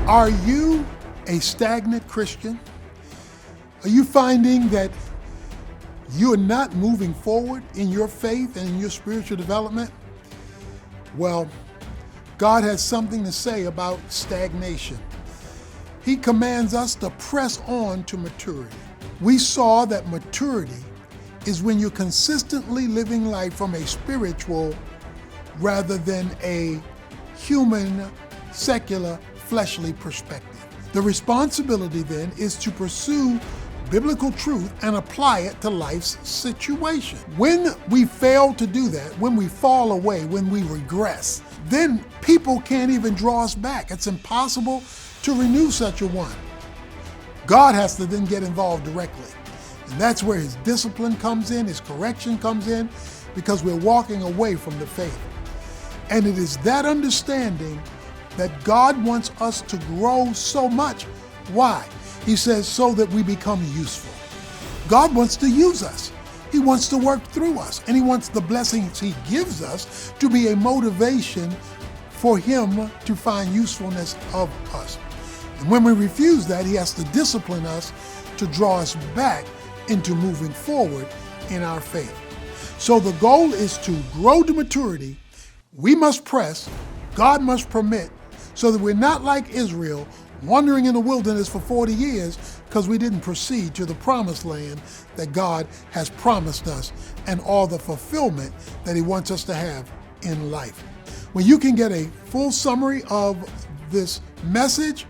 Are you a stagnant Christian? Are you finding that you are not moving forward in your faith and in your spiritual development? Well, God has something to say about stagnation. He commands us to press on to maturity. We saw that maturity is when you're consistently living life from a spiritual rather than a human, secular, fleshly perspective. The responsibility then is to pursue biblical truth and apply it to life's situation. When we fail to do that, when we fall away, when we regress, then people can't even draw us back. It's impossible to renew such a one. God has to then get involved directly. And that's where his discipline comes in, his correction comes in, because we're walking away from the faith. And it is that understanding that God wants us to grow so much. Why? He says, so that we become useful. God wants to use us. He wants to work through us. And he wants the blessings he gives us to be a motivation for him to find usefulness of us. And when we refuse that, he has to discipline us to draw us back into moving forward in our faith. So the goal is to grow to maturity. We must press, God must permit, so that we're not like Israel, wandering in the wilderness for 40 years because we didn't proceed to the promised land that God has promised us and all the fulfillment that he wants us to have in life. Well, you can get a full summary of this message,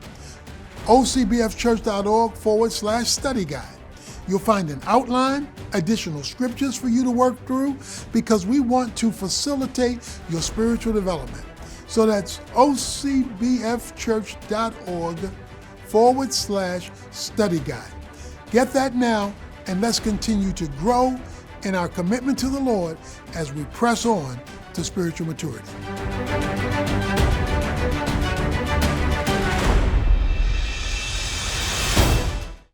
ocbfchurch.org/study guide. You'll find an outline, additional scriptures for you to work through, because we want to facilitate your spiritual development. So that's ocbfchurch.org/study guide. Get that now, and let's continue to grow in our commitment to the Lord as we press on to spiritual maturity.